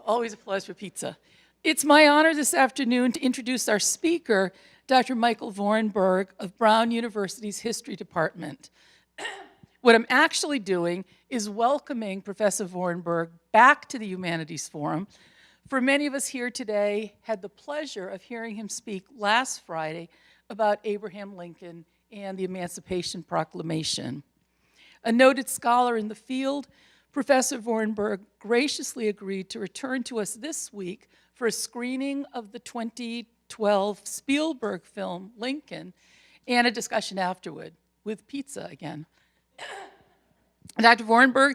Always applause for pizza. It's my honor this afternoon to introduce our speaker, Dr. Michael Vorenberg of Brown University's History Department. What I'm actually doing is welcoming Professor Vorenberg back to the Humanities Forum. For many of us here today, had the pleasure of hearing him speak last Friday about Abraham Lincoln and the Emancipation Proclamation. A noted scholar in the field, Professor Vorenberg graciously agreed to return to us this week for a screening of the 2012 Spielberg film, Lincoln, and a discussion afterward, with pizza again. Dr. Vorenberg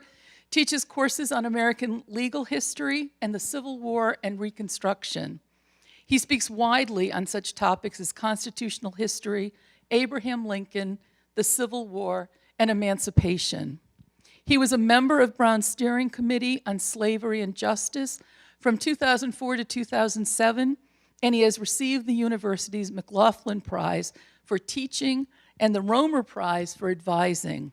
teaches courses on American legal history and the Civil War and Reconstruction. He speaks widely on such topics as constitutional history, Abraham Lincoln, the Civil War, and emancipation. He was a member of Brown's Steering Committee on Slavery and Justice from 2004 to 2007, and he has received the university's McLaughlin Prize for teaching and the Romer Prize for advising.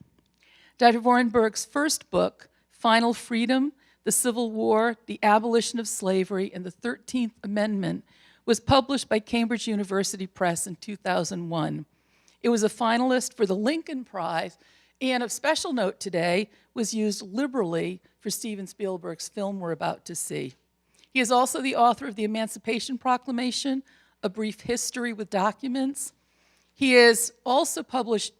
Dr. Vorenberg's first book, Final Freedom, the Civil War, the Abolition of Slavery, and the 13th Amendment, was published by Cambridge University Press in 2001. It was a finalist for the Lincoln Prize, and of special note today, was used liberally for Steven Spielberg's film we're about to see. He is also the author of the Emancipation Proclamation, A Brief History with Documents. He has also published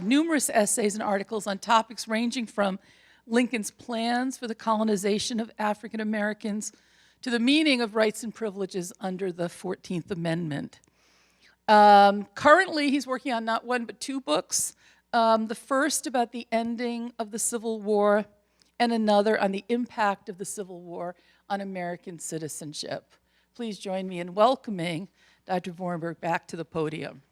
numerous essays and articles on topics ranging from Lincoln's plans for the colonization of African Americans to the meaning of rights and privileges under the 14th Amendment. Currently, he's working on not one but two books. The first about the ending of the Civil War, and another on the impact of the Civil War on American citizenship. Please join me in welcoming Dr. Vorenberg back to the podium.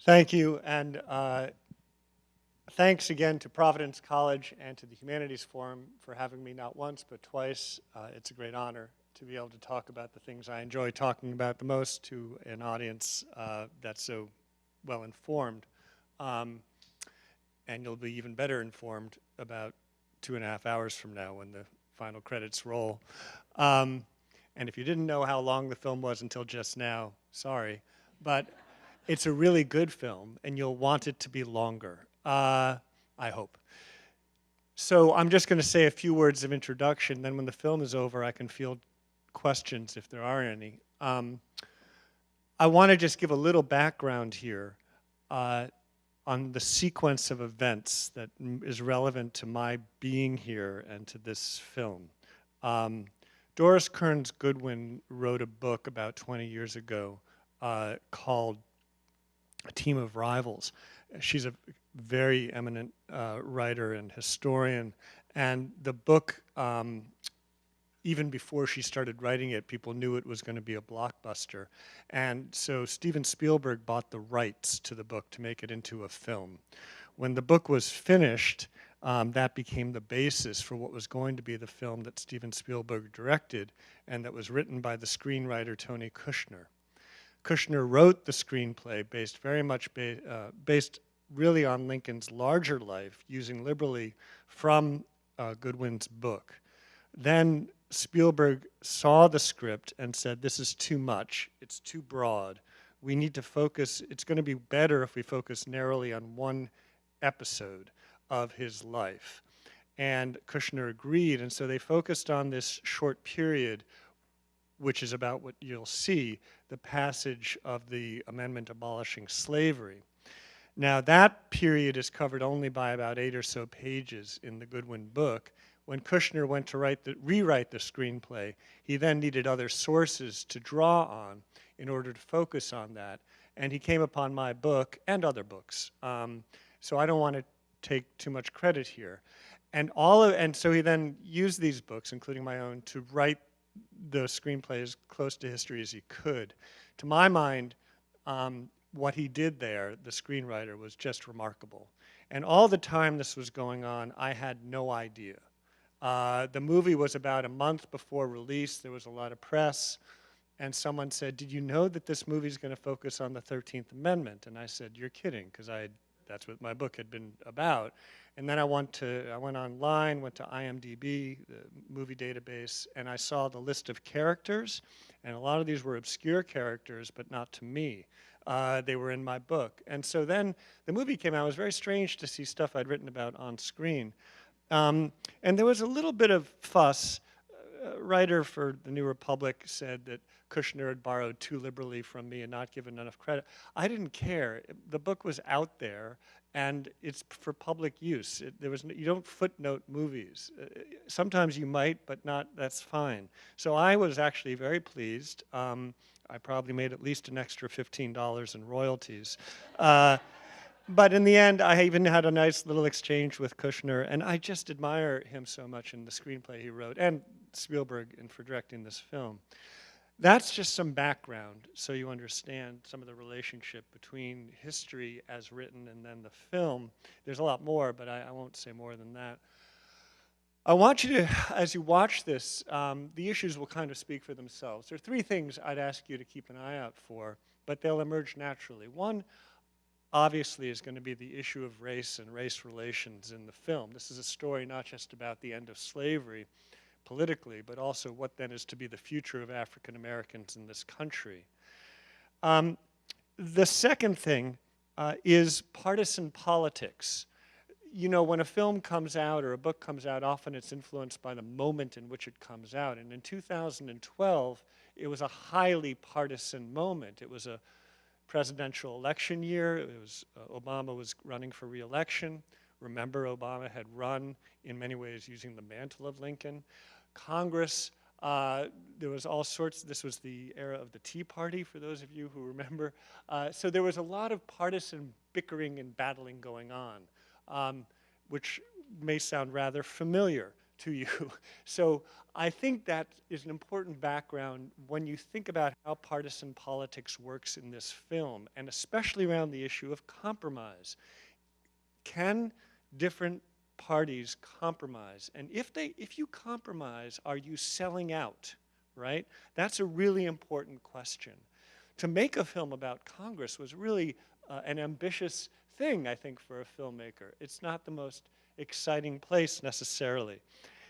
Thank you, and thanks again to Providence College and to the Humanities Forum for having me not once but twice. It's a great honor to be able to talk about the things I enjoy talking about the most to an audience that's so well informed. And you'll be even better informed about 2.5 hours from now when the final credits roll. And if you didn't know how long the film was until just now, sorry. But it's a really good film, and you'll want it to be longer, I hope. So I'm just going to say a few words of introduction. Then when the film is over, I can field questions if there are any. I want to just give a little background here on the sequence of events that is relevant to my being here and to this film. Doris Kearns Goodwin wrote a book about 20 years ago called A Team of Rivals. She's a very eminent writer and historian, and the book, even before she started writing it, people knew it was going to be a blockbuster. And so Steven Spielberg bought the rights to the book to make it into a film. When the book was finished, that became the basis for what was going to be the film that Steven Spielberg directed and that was written by the screenwriter Tony Kushner. Kushner wrote the screenplay based very much based really on Lincoln's larger life, using liberally from Goodwin's book. Then Spielberg saw the script and said, this is too much, it's too broad. We need to focus, it's going to be better if we focus narrowly on one episode of his life. And Kushner agreed, and so they focused on this short period, which is about what you'll see, the passage of the amendment abolishing slavery. Now that period is covered only by about 8 or so pages in the Goodwin book. When Kushner went to rewrite the screenplay, he then needed other sources to draw on in order to focus on that. And he came upon my book and other books. So I don't want to take too much credit here. And so he then used these books, including my own, to write the screenplay as close to history as he could. To my mind, what he did there, the screenwriter, was just remarkable. And all the time this was going on, I had no idea. The movie was about a month before release. There was a lot of press. And someone said, did you know that this movie is going to focus on the 13th Amendment? And I said, you're kidding, because I had That's what my book had been about. And then I went online, went to IMDb, the movie database, and I saw the list of characters, and a lot of these were obscure characters, but not to me. They were in my book. And so then the movie came out. It was very strange to see stuff I'd written about on screen. And there was a little bit of fuss. A writer for The New Republic said that Kushner had borrowed too liberally from me and not given enough credit. I didn't care. The book was out there, and it's for public use. You don't footnote movies. Sometimes you might, but not. That's fine. So I was actually very pleased. I probably made at least an extra $15 in royalties. But in the end, I even had a nice little exchange with Kushner, and I just admire him so much in the screenplay he wrote, and Spielberg for directing this film. That's just some background, so you understand some of the relationship between history as written and then the film. There's a lot more, but I won't say more than that. I want you to, as you watch this, the issues will kind of speak for themselves. There are three things I'd ask you to keep an eye out for, but they'll emerge naturally. One, obviously, is going to be the issue of race and race relations in the film. This is a story not just about the end of slavery politically, but also what then is to be the future of African Americans in this country. The second thing is partisan politics. You know, when a film comes out or a book comes out, often it's influenced by the moment in which it comes out. And in 2012, it was a highly partisan moment. It was a presidential election year. It was, Obama was running for re-election. Remember, Obama had run, in many ways, using the mantle of Lincoln. Congress, there was all sorts, this was the era of the Tea Party, for those of you who remember. So there was a lot of partisan bickering and battling going on, which may sound rather familiar to you. So I think that is an important background when you think about how partisan politics works in this film, and especially around the issue of compromise. Can different parties compromise? And if you compromise, are you selling out, right? That's a really important question. To make a film about Congress was really an ambitious thing, I think, for a filmmaker. It's not the most exciting place necessarily.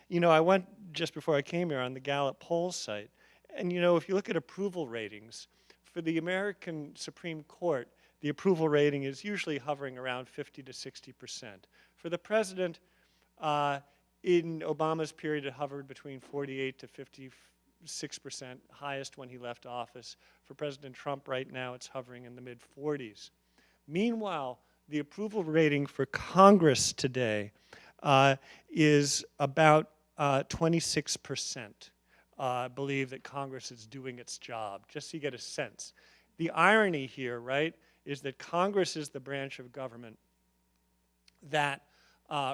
You know, I went just before I came here on the Gallup poll site, and you know, if you look at approval ratings, for the American Supreme Court, the approval rating is usually hovering around 50 to 60%. For the president, in Obama's period, it hovered between 48 to 56%, highest when he left office. For President Trump right now, it's hovering in the mid-40s. Meanwhile, the approval rating for Congress today is about 26% believe that Congress is doing its job, just so you get a sense. The irony here, right, is that Congress is the branch of government that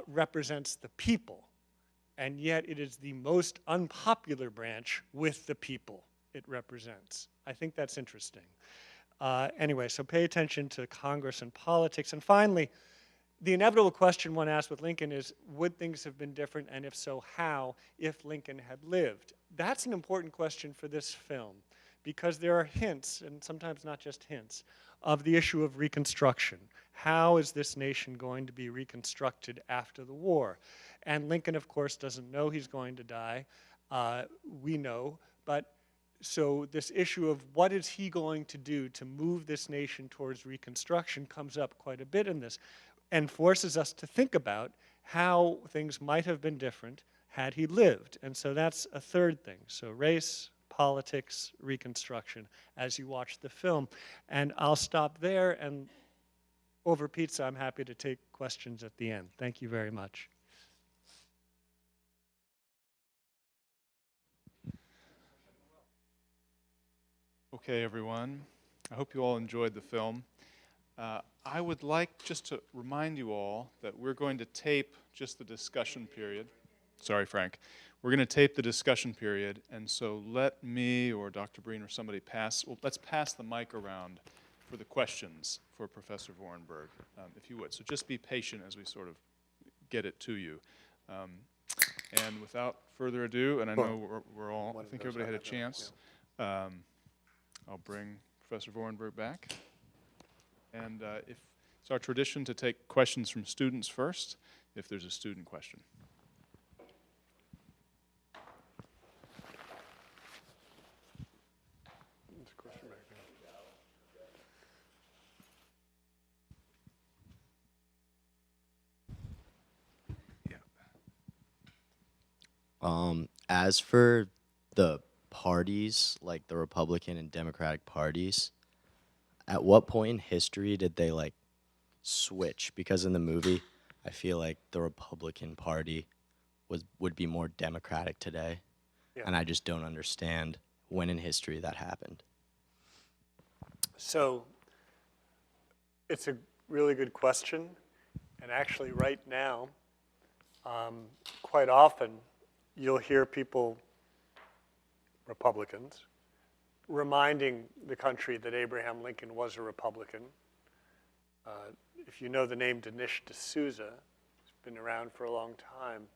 represents the people, and yet it is the most unpopular branch with the people it represents. I think that's interesting. Anyway, so pay attention to Congress and politics. And finally, the inevitable question one asked with Lincoln is, would things have been different, and if so, how, if Lincoln had lived? That's an important question for this film, because there are hints, and sometimes not just hints, of the issue of Reconstruction. How is this nation going to be reconstructed after the war? And Lincoln, of course, doesn't know he's going to die. We know, but so this issue of what is he going to do to move this nation towards Reconstruction comes up quite a bit in this, and forces us to think about how things might have been different had he lived. And so that's a third thing. So race, politics, Reconstruction, as you watch the film. And I'll stop there, and over pizza, I'm happy to take questions at the end. Thank you very much. Okay, everyone. I hope you all enjoyed the film. I would like just to remind you all that we're going to tape just the discussion period. Sorry, Frank. We're going to tape the discussion period, and so let me or Dr. Breen or somebody let's pass the mic around for the questions for Professor Vorenberg, if you would. So just be patient as we sort of get it to you. And without further ado, and I know we're all, I think everybody had a chance, I'll bring Professor Vorenberg back. And if It's our tradition to take questions from students first, if there's a student question. As for the parties, like the Republican and Democratic parties, at what point in history did they like switch? Because in the movie, I feel like the Republican Party would be more democratic today, Yeah. and I just don't understand when in history that happened. So it's a really good question. And actually right now, quite often, you'll hear people, Republicans, reminding the country that Abraham Lincoln was a Republican. If you know the name Dinesh D'Souza, who's been around for a long time,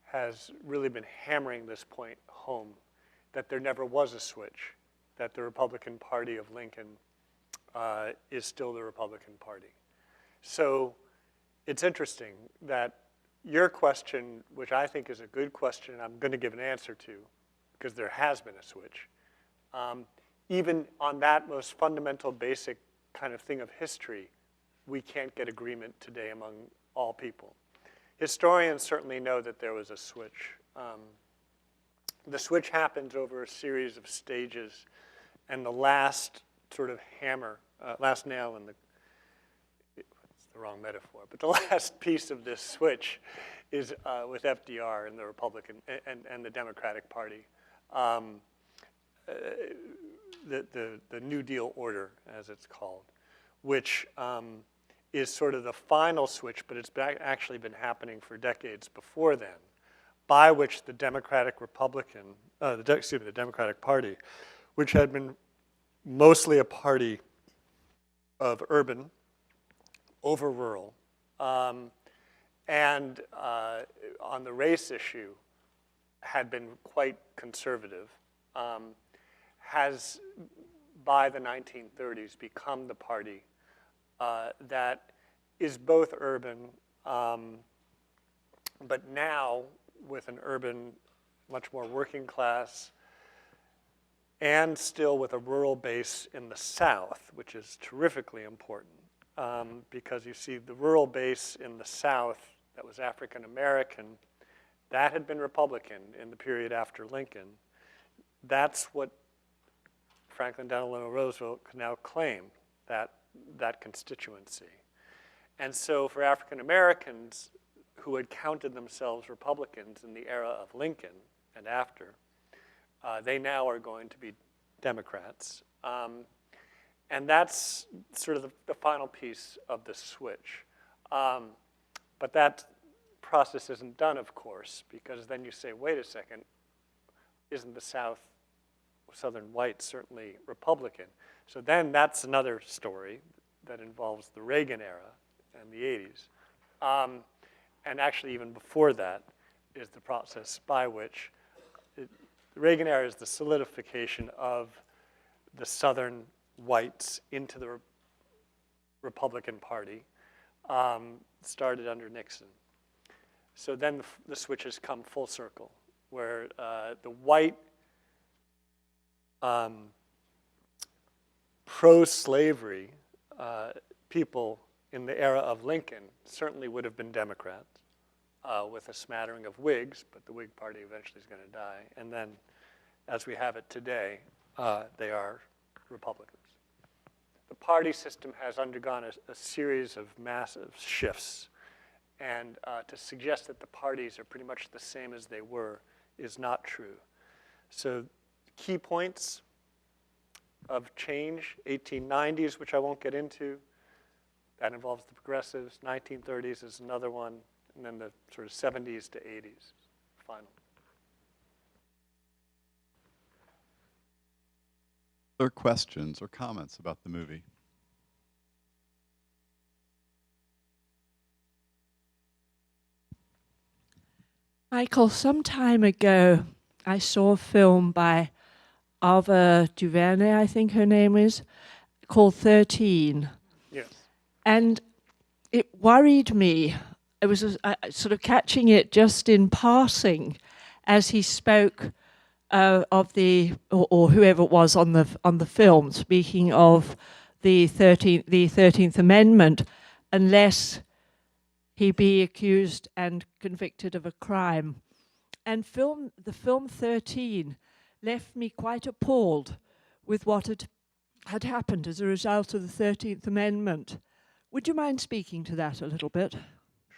has really been hammering this point home, that there never was a switch, that the Republican Party of Lincoln is still the Republican Party. So it's interesting that your question, which I think is a good question, I'm going to give an answer to, because there has been a switch. Even on that most fundamental, basic kind of thing of history, we can't get agreement today among all people. Historians certainly know that there was a switch. The switch happens over a series of stages, and the last sort of hammer, last nail in the, it's the wrong metaphor, but the last piece of this switch is with FDR and the Republican and the Democratic Party. The New Deal order, as it's called, which is sort of the final switch, but it's actually been happening for decades before then, by which the Democratic Party, which had been mostly a party of urban over rural, and on the race issue had been quite conservative, has by the 1930s become the party that is both urban, but now with an urban, much more working class, and still with a rural base in the South, which is terrifically important, because you see the rural base in the South that was African American, that had been Republican in the period after Lincoln. That's what Franklin Delano Roosevelt could now claim, that constituency. And so for African Americans who had counted themselves Republicans in the era of Lincoln and after, they now are going to be Democrats. And that's sort of the final piece of the switch. But that process isn't done, of course, because then you say, wait a second, isn't the Southern white certainly Republican? So then that's another story that involves the Reagan era and the 80s. And actually even before that is the process by which the Reagan era is the solidification of the Southern whites into the Republican Party, started under Nixon. So then the switch has come full circle, where the white pro-slavery people in the era of Lincoln certainly would have been Democrats, with a smattering of Whigs, but the Whig Party eventually is going to die. And then, as we have it today, they are Republicans. The party system has undergone a series of massive shifts, and to suggest that the parties are pretty much the same as they were is not true. So key points of change, 1890s, which I won't get into. That involves the progressives. 1930s is another one. And then the sort of 70s to 80s, final. Other questions or comments about the movie? Michael, some time ago, I saw a film by Ava DuVernay, I think her name is, called 13. Yes. And it worried me. I was sort of catching it just in passing as he spoke of the, or whoever it was on the film, speaking of the 13th Amendment, unless he be accused and convicted of a crime. And the film 13 left me quite appalled with what had happened as a result of the 13th Amendment. Would you mind speaking to that a little bit?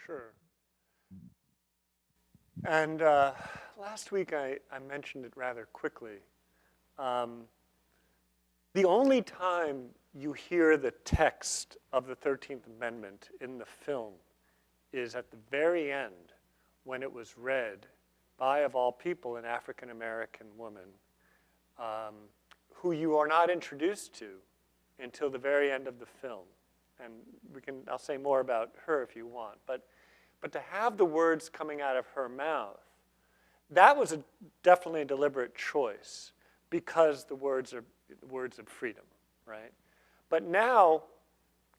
Sure. And last week I mentioned it rather quickly. The only time you hear the text of the 13th Amendment in the film is at the very end when it was read by, of all people, an African-American woman who you are not introduced to until the very end of the film. And I'll say more about her if you want. But to have the words coming out of her mouth, that was definitely a deliberate choice because the words are words of freedom, right? But now,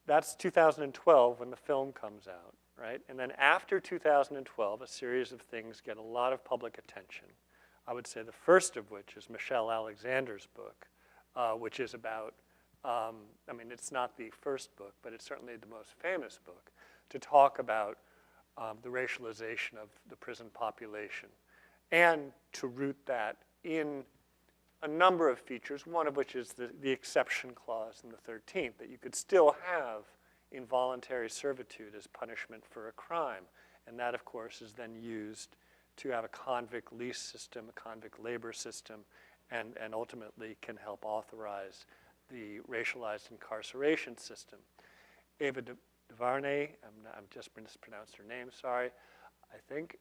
that's 2012 when the film comes out, right? And then after 2012, a series of things get a lot of public attention. I would say the first of which is Michelle Alexander's book, which is about, I mean, it's not the first book, but it's certainly the most famous book, to talk about the racialization of the prison population and to root that in a number of features, one of which is the exception clause in the 13th, that you could still have involuntary servitude as punishment for a crime. And that, of course, is then used to have a convict lease system, a convict labor system, and ultimately can help authorize the racialized incarceration system. Ava DuVernay, I've just mispronounced her name, sorry, I think,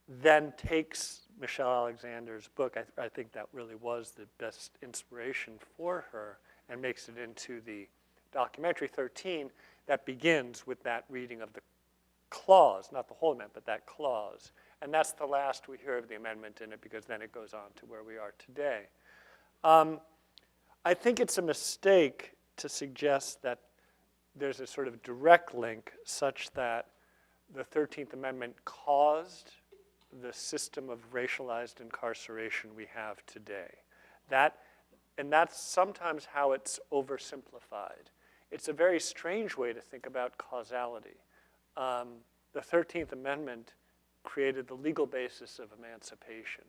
then takes Michelle Alexander's book, I think that really was the best inspiration for her, and makes it into the documentary 13 that begins with that reading of the clause, not the whole amendment, but that clause. And that's the last we hear of the amendment in it, because then it goes on to where we are today. I think it's a mistake to suggest that there's a sort of direct link such that the 13th Amendment caused the system of racialized incarceration we have today. And that's sometimes how it's oversimplified. It's a very strange way to think about causality. The 13th Amendment created the legal basis of emancipation.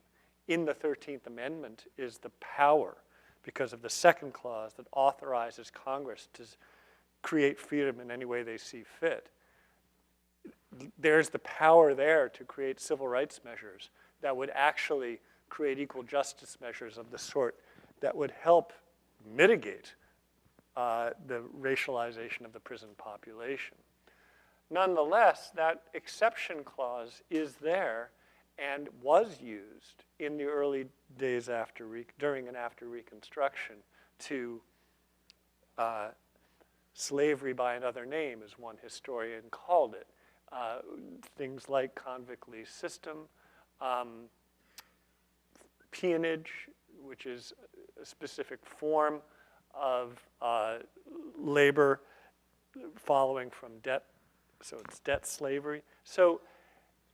In the 13th Amendment is the power, because of the second clause, that authorizes Congress to create freedom in any way they see fit. There's the power there to create civil rights measures that would actually create equal justice measures of the sort that would help mitigate the racialization of the prison population. Nonetheless, that exception clause is there and was used in the early days during and after Reconstruction to slavery by another name, as one historian called it. Things like convict lease system, peonage, which is a specific form of labor following from debt, so it's debt slavery. So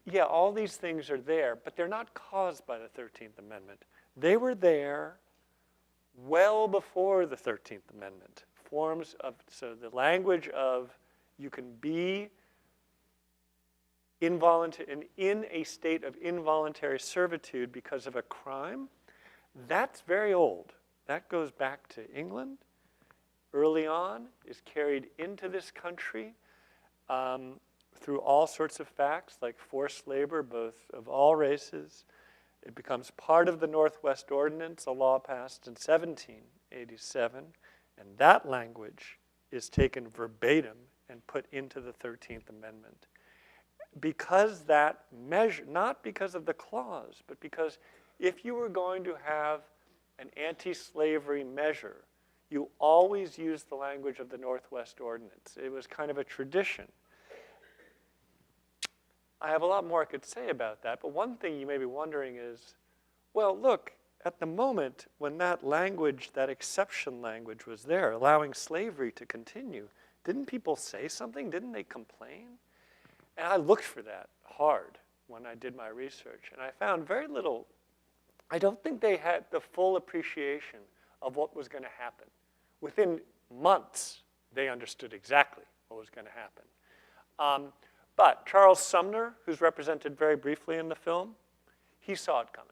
yeah, all these things are there, but they're not caused by the 13th Amendment. They were there well before the 13th Amendment. So the language of you can be in a state of involuntary servitude because of a crime, that's very old. That goes back to England early on, is carried into this country through all sorts of facts like forced labor, both of all races. It becomes part of the Northwest Ordinance, a law passed in 1787, and that language is taken verbatim and put into the 13th Amendment. Because that measure, not because of the clause, but because if you were going to have an anti-slavery measure, you always used the language of the Northwest Ordinance. It was kind of a tradition. I have a lot more I could say about that, but one thing you may be wondering is, well, look, at the moment when that language, that exception language was there, allowing slavery to continue, didn't people say something? Didn't they complain? And I looked for that hard when I did my research, and I found very little. I don't think they had the full appreciation of what was going to happen. Within months, they understood exactly what was going to happen. But Charles Sumner, who's represented very briefly in the film, he saw it coming.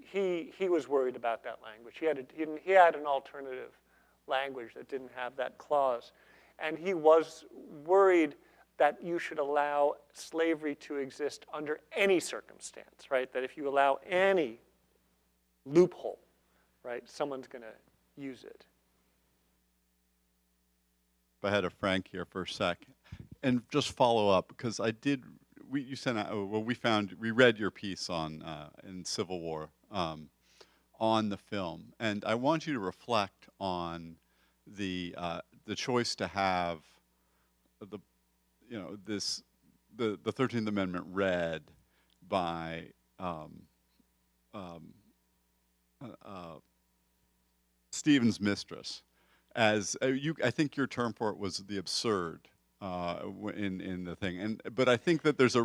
He was worried about that language. He had an alternative language that didn't have that clause. And he was worried that you should allow slavery to exist under any circumstance, right? That if you allow any loophole, right, someone's going to use it. If I had a Frank here for a sec, and just follow up, because you sent out, well, we read your piece on, in Civil War, on the film, and I want you to reflect on the choice to have the 13th Amendment read by Stephen's mistress, as I think your term for it was the absurd in the thing, but I think that there's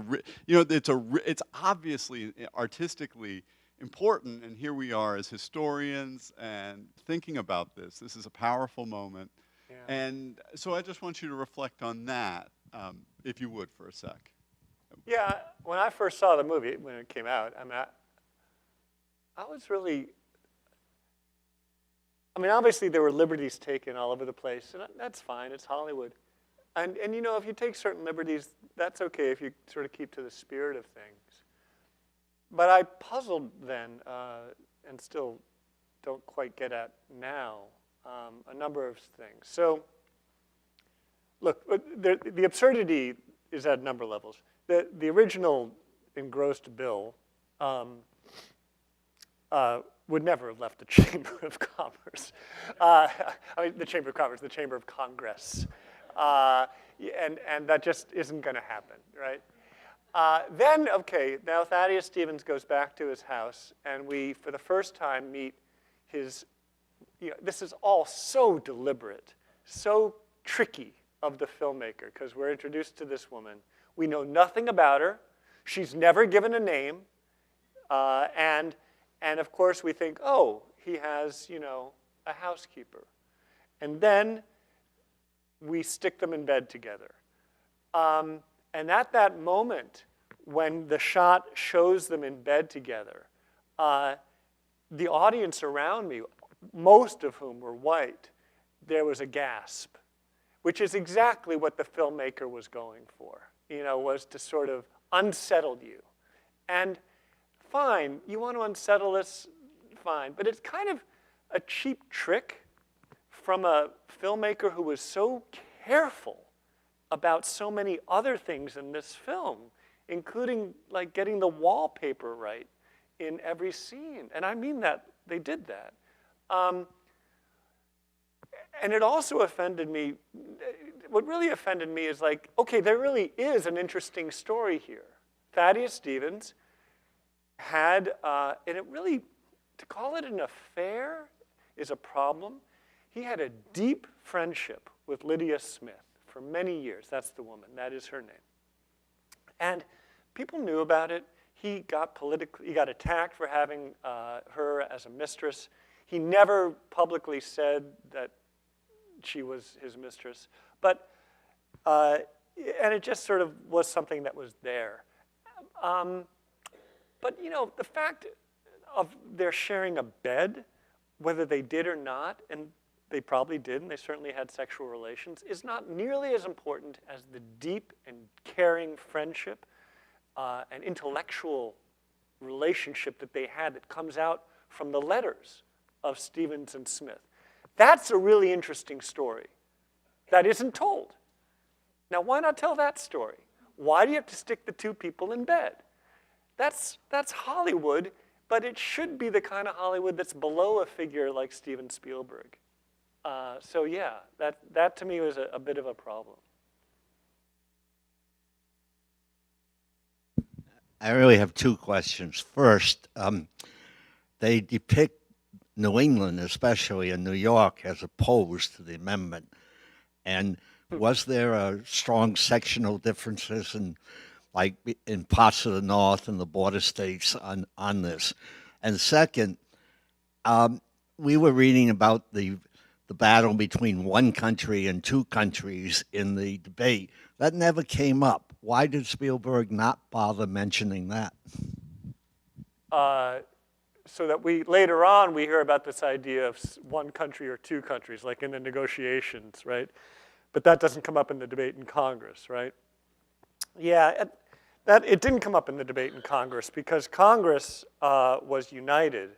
it's obviously artistically important, and here we are as historians and thinking about this. This is a powerful moment, yeah. And so I just want you to reflect on that, if you would, for a sec. Yeah, when I first saw the movie, when it came out, I was really, obviously there were liberties taken all over the place, and that's fine, it's Hollywood. And if you take certain liberties, that's okay if you sort of keep to the spirit of things. But I puzzled then, and still don't quite get at now, a number of things. So, look, the absurdity is at a number of levels. The original engrossed bill would never have left the Chamber of Commerce. The Chamber of Commerce, the Chamber of Congress. And that just isn't going to happen, right? Then, okay, now Thaddeus Stevens goes back to his house, and we, for the first time, meet his, this is all so deliberate, so tricky of the filmmaker, because we're introduced to this woman. We know nothing about her. She's never given a name. And of course, we think, oh, he has, a housekeeper. And then we stick them in bed together. And at that moment, when the shot shows them in bed together, the audience around me, most of whom were white, there was a gasp, which is exactly what the filmmaker was going for, was to sort of unsettle you. And fine, you want to unsettle us, fine, but it's kind of a cheap trick from a filmmaker who was so careful about so many other things in this film, including like getting the wallpaper right in every scene. And I mean that, they did that. And it also offended me. What really offended me is like, okay, there really is an interesting story here. Thaddeus Stevens had, and it really, to call it an affair is a problem. He had a deep friendship with Lydia Smith for many years. That's the woman. That is her name. And people knew about it. He got attacked for having her as a mistress. He never publicly said that she was his mistress. But, and it just sort of was something that was there. But, the fact of their sharing a bed, whether they did or not, and they probably did, and they certainly had sexual relations, is not nearly as important as the deep and caring friendship and intellectual relationship that they had that comes out from the letters of Stevens and Smith. That's a really interesting story that isn't told. Now, why not tell that story? Why do you have to stick the two people in bed? That's Hollywood, but it should be the kind of Hollywood that's below a figure like Steven Spielberg. So yeah, that to me was a bit of a problem. I really have two questions. First, they depict New England, especially in New York, as opposed to the amendment. And Was there strong sectional differences in parts of the North and the border states on this? And second, we were reading about the battle between one country and two countries in the debate. That never came up. Why did Spielberg not bother mentioning that? So that later on we hear about this idea of one country or two countries, like in the negotiations, right? But that doesn't come up in the debate in Congress, right? Yeah, it didn't come up in the debate in Congress because Congress was united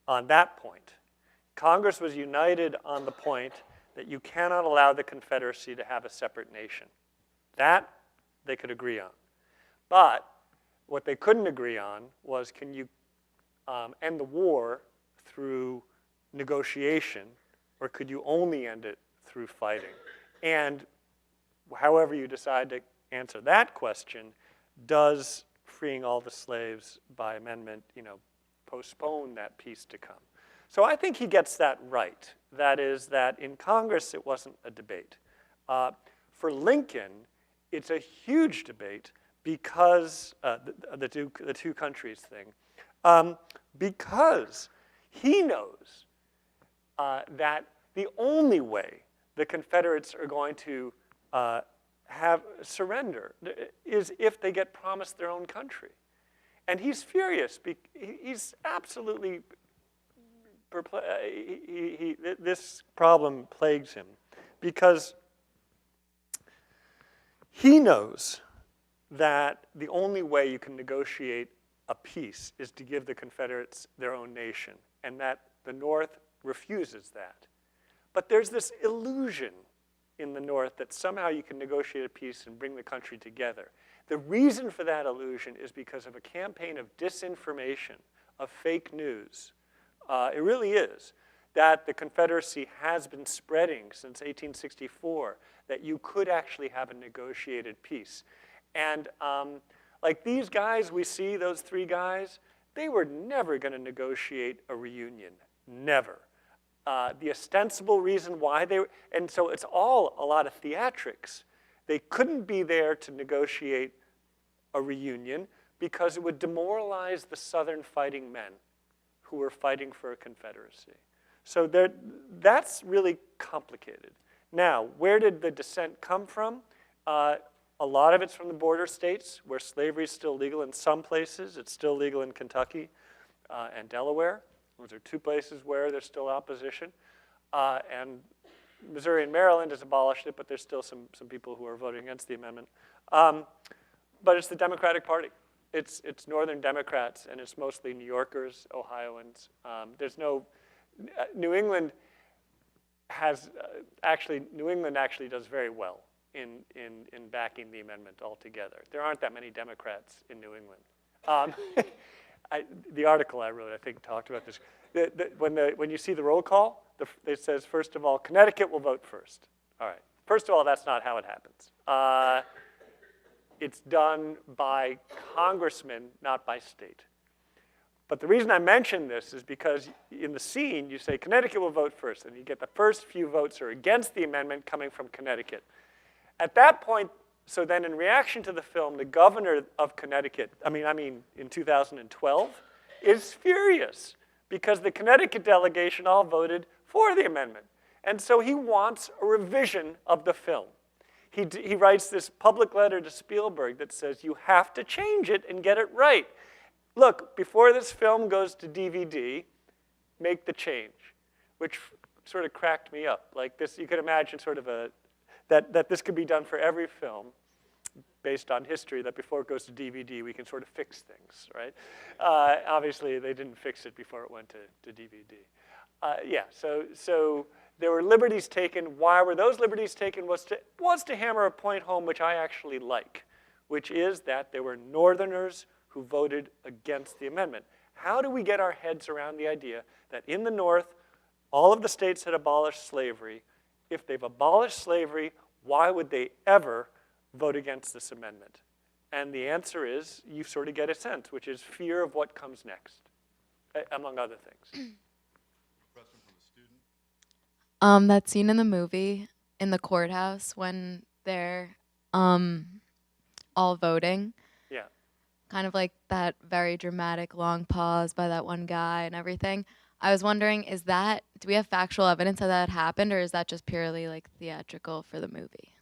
on that point. Congress was united on the point that you cannot allow the Confederacy to have a separate nation. That they could agree on. But what they couldn't agree on was, can you end the war through negotiation, or could you only end it through fighting? And however you decide to answer that question, does freeing all the slaves by amendment, postpone that peace to come? So I think he gets that right. That is that in Congress it wasn't a debate. For Lincoln, it's a huge debate because the two countries thing, because he knows that the only way the Confederates are going to have surrender is if they get promised their own country. And he's furious. He's absolutely this problem plagues him because he knows that the only way you can negotiate a peace is to give the Confederates their own nation, and that the North refuses that. But there's this illusion in the North that somehow you can negotiate a peace and bring the country together. The reason for that illusion is because of a campaign of disinformation, of fake news. It really is, that the Confederacy has been spreading since 1864, that you could actually have a negotiated peace. And like these guys we see, those three guys, they were never going to negotiate a reunion, never. The ostensible reason why they were, and so it's all a lot of theatrics. They couldn't be there to negotiate a reunion because it would demoralize the Southern fighting men who were fighting for a Confederacy. So that's really complicated. Now, where did the dissent come from? A lot of it's from the border states where slavery is still legal in some places. It's still legal in Kentucky and Delaware. Those are two places where there's still opposition. And Missouri and Maryland has abolished it, but there's still some people who are voting against the amendment. But it's the Democratic Party. It's Northern Democrats, and it's mostly New Yorkers, Ohioans. There's no, New England has, New England actually does very well in backing the amendment altogether. There aren't that many Democrats in New England. The article I wrote, I think, talked about this. When you see the roll call, it says, first of all, Connecticut will vote first. All right. First of all, that's not how it happens. It's done by congressmen, not by state. But the reason I mention this is because in the scene, you say Connecticut will vote first, and you get the first few votes are against the amendment coming from Connecticut. At that point, so then in reaction to the film, the governor of Connecticut, in 2012, is furious because the Connecticut delegation all voted for the amendment. And so he wants a revision of the film. He writes this public letter to Spielberg that says, you have to change it and get it right. Look, before this film goes to DVD, make the change, which sort of cracked me up. Like this, you could imagine sort of that this could be done for every film based on history, that before it goes to DVD, we can sort of fix things, right? Obviously, they didn't fix it before it went to DVD. So there were liberties taken. Why were those liberties taken? Was to hammer a point home, which I actually like, which is that there were Northerners who voted against the amendment. How do we get our heads around the idea that in the North, all of the states had abolished slavery? If they've abolished slavery, why would they ever vote against this amendment? And the answer is, you sort of get a sense, which is fear of what comes next, among other things. That scene in the movie in the courthouse when they're all voting. Yeah. Kind of like that very dramatic long pause by that one guy and everything. I was wondering, do we have factual evidence that happened, or is that just purely like theatrical for the movie?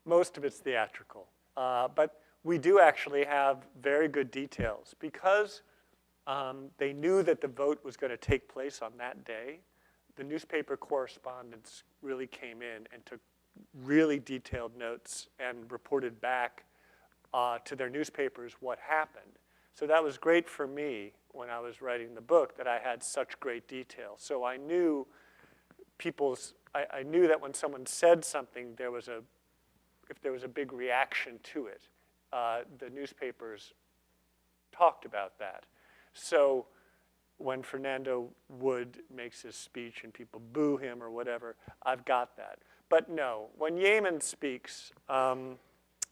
Most of it's theatrical. But we do actually have very good details. Because they knew that the vote was going to take place on that day, the newspaper correspondents really came in and took really detailed notes and reported back to their newspapers what happened. So that was great for me when I was writing the book, that I had such great detail. So I knew I knew that when someone said something, if there was a big reaction to it, the newspapers talked about that. So when Fernando Wood makes his speech and people boo him or whatever, I've got that. But no, when Yeaman speaks,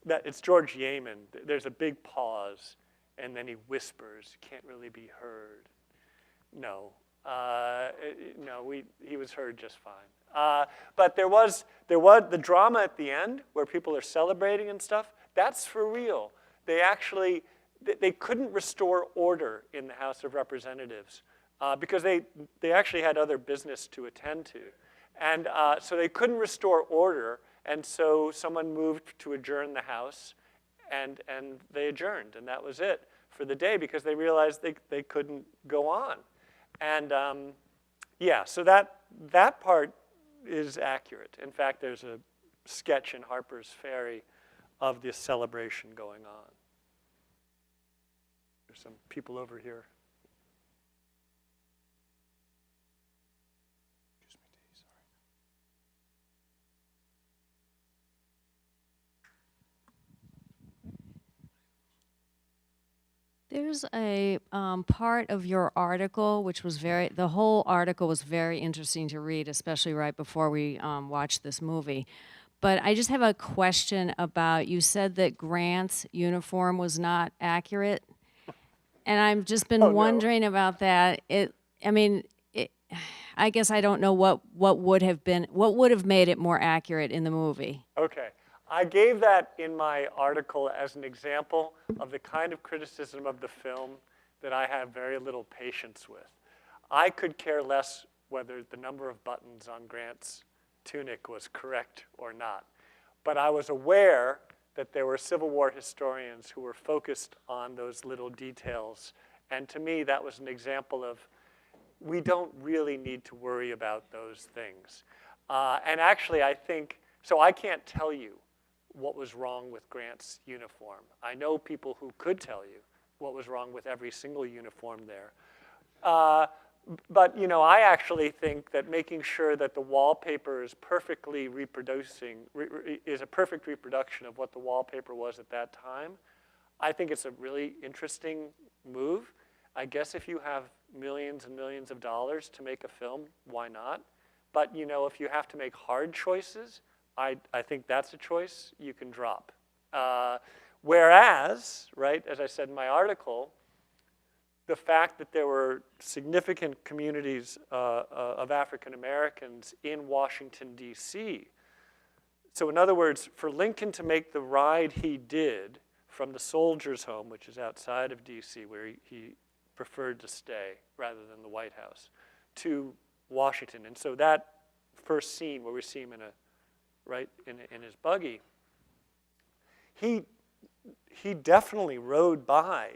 it's George Yeaman. There's a big pause, and then he whispers, can't really be heard. No, he was heard just fine. But there was the drama at the end where people are celebrating and stuff. That's for real. They couldn't restore order in the House of Representatives because they actually had other business to attend to. And so they couldn't restore order, and so someone moved to adjourn the House, and they adjourned, and that was it for the day because they realized they couldn't go on. And yeah, so that part is accurate. In fact, there's a sketch in Harper's Ferry of this celebration going on. There's some people over here. There's a part of your article which was the whole article was very interesting to read, especially right before we watched this movie. But I just have a question about, you said that Grant's uniform was not accurate. And I've just been wondering about that. I guess I don't know what would have made it more accurate in the movie. Okay. I gave that in my article as an example of the kind of criticism of the film that I have very little patience with. I could care less whether the number of buttons on Grant's tunic was correct or not. But I was aware that there were Civil War historians who were focused on those little details. And to me, that was an example of we don't really need to worry about those things. And actually, I think, so I can't tell you what was wrong with Grant's uniform. I know people who could tell you what was wrong with every single uniform there. But I actually think that making sure that the wallpaper is perfectly is a perfect reproduction of what the wallpaper was at that time. I think it's a really interesting move. I guess if you have millions and millions of dollars to make a film, why not? But if you have to make hard choices, I think that's a choice you can drop. Whereas, right, as I said in my article, the fact that there were significant communities of African Americans in Washington, D.C. So in other words, for Lincoln to make the ride he did from the Soldiers' Home, which is outside of D.C., where he preferred to stay rather than the White House, to Washington. And so that first scene where we see him in his buggy, he definitely rode by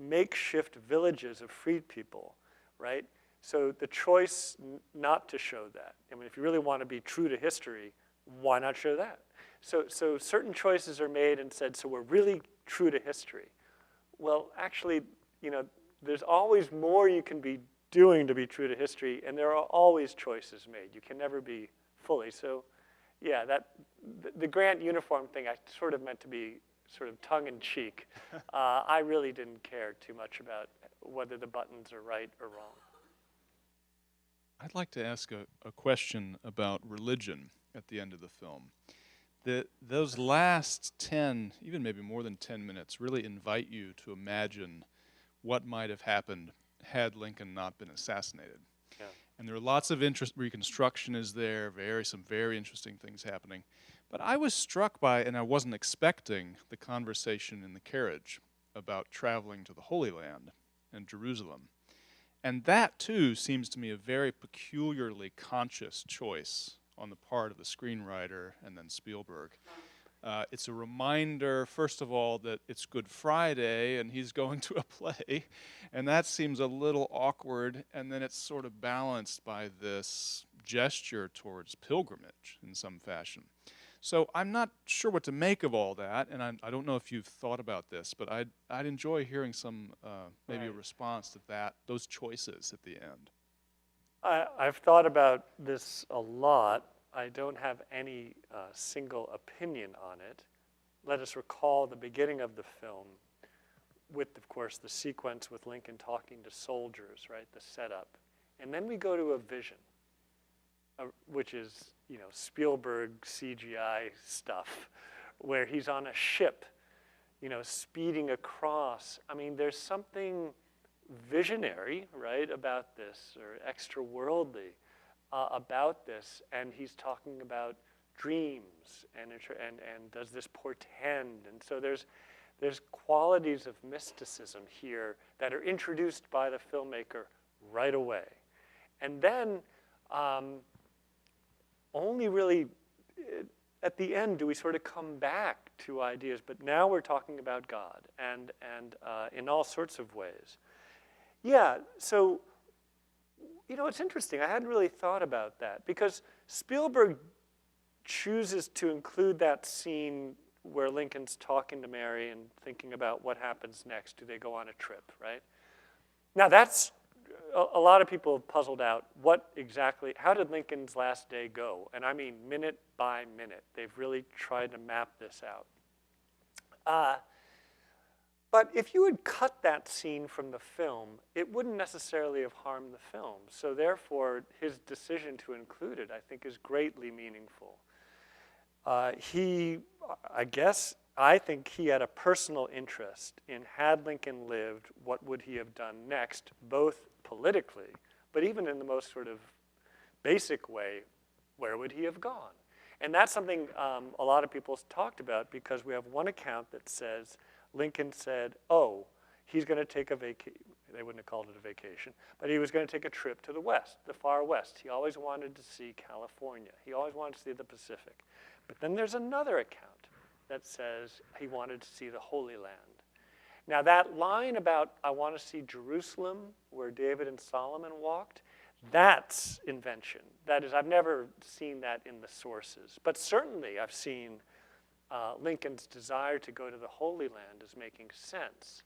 makeshift villages of freed people, right? So the choice not to show that. I mean, if you really want to be true to history, why not show that? So certain choices are made and said, so we're really true to history. Well, actually, there's always more you can be doing to be true to history, and there are always choices made. You can never be fully. So yeah, the Grant uniform thing I sort of meant to be sort of tongue-in-cheek. I really didn't care too much about whether the buttons are right or wrong. I'd like to ask a question about religion at the end of the film. Those last 10, even maybe more than 10 minutes, really invite you to imagine what might have happened had Lincoln not been assassinated. Yeah. And there are lots of reconstruction is there, some very interesting things happening. But I was struck by, and I wasn't expecting, the conversation in the carriage about traveling to the Holy Land and Jerusalem. And that, too, seems to me a very peculiarly conscious choice on the part of the screenwriter and then Spielberg. It's a reminder, first of all, that it's Good Friday and he's going to a play, and that seems a little awkward, and then it's sort of balanced by this gesture towards pilgrimage in some fashion. So I'm not sure what to make of all that, and I don't know if you've thought about this, but I'd enjoy hearing some, maybe a response to those choices at the end. I've thought about this a lot. I don't have any single opinion on it. Let us recall the beginning of the film with, of course, the sequence with Lincoln talking to soldiers, right, the setup. And then we go to a vision, which is, Spielberg CGI stuff, where he's on a ship, speeding across. I mean, there's something visionary, right, about this, or extra-worldly about this, and he's talking about dreams, and does this portend? And so there's qualities of mysticism here that are introduced by the filmmaker right away. And then only really at the end do we sort of come back to ideas, but now we're talking about God, and in all sorts of ways. Yeah, so, it's interesting. I hadn't really thought about that, because Spielberg chooses to include that scene where Lincoln's talking to Mary and thinking about what happens next. Do they go on a trip, right? Now, that's, a lot of people have puzzled out how did Lincoln's last day go? And I mean minute by minute. They've really tried to map this out. But if you had cut that scene from the film, it wouldn't necessarily have harmed the film. So therefore, his decision to include it, I think, is greatly meaningful. I think he had a personal interest in, had Lincoln lived, what would he have done next, both politically, but even in the most sort of basic way, where would he have gone? And that's something a lot of people talked about, because we have one account that says, Lincoln said, he's going to take a vacation. They wouldn't have called it a vacation, but he was going to take a trip to the west, the far west. He always wanted to see California. He always wanted to see the Pacific. But then there's another account that says he wanted to see the Holy Land. Now that line about, I want to see Jerusalem, where David and Solomon walked, that's invention. That is, I've never seen that in the sources. But certainly I've seen Lincoln's desire to go to the Holy Land as making sense.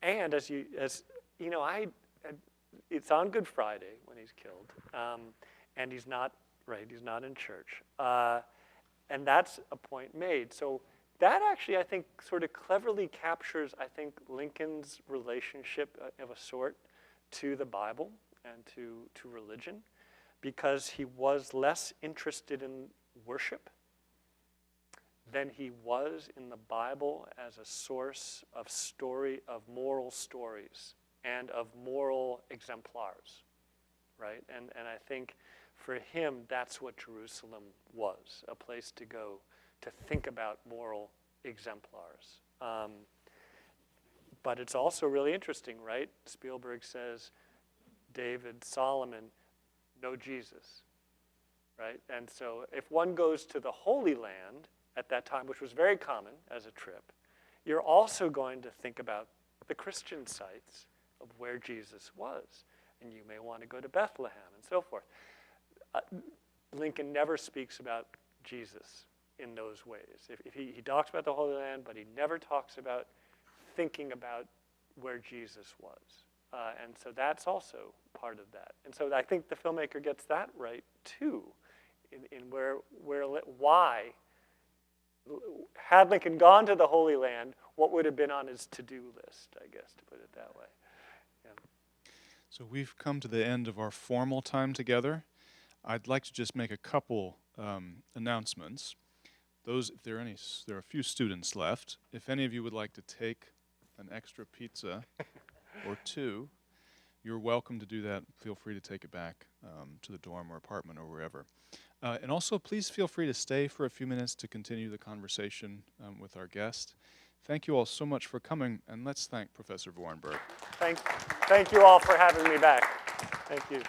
And it's on Good Friday when he's killed, and he's not in church, and that's a point made. So that actually, I think, sort of cleverly captures, I think, Lincoln's relationship of a sort to the Bible and to religion, because he was less interested in worship than he was in the Bible as a source of moral stories and of moral exemplars, right? And I think for him, that's what Jerusalem was, a place to go to think about moral exemplars. But it's also really interesting, right? Spielberg says, David, Solomon, no Jesus, right? And so if one goes to the Holy Land at that time, which was very common as a trip, you're also going to think about the Christian sites of where Jesus was. And you may want to go to Bethlehem and so forth. Lincoln never speaks about Jesus in those ways. If he talks about the Holy Land, but he never talks about thinking about where Jesus was. And so that's also part of that. And so I think the filmmaker gets that right too, in why, had Lincoln gone to the Holy Land, what would have been on his to-do list, I guess, to put it that way. Yeah. So we've come to the end of our formal time together. I'd like to just make a couple announcements. If there are a few students left. If any of you would like to take an extra pizza or two, you're welcome to do that. Feel free to take it back to the dorm or apartment or wherever. And also, please feel free to stay for a few minutes to continue the conversation with our guest. Thank you all so much for coming, and let's thank Professor Vorenberg. Thank you all for having me back. Thank you.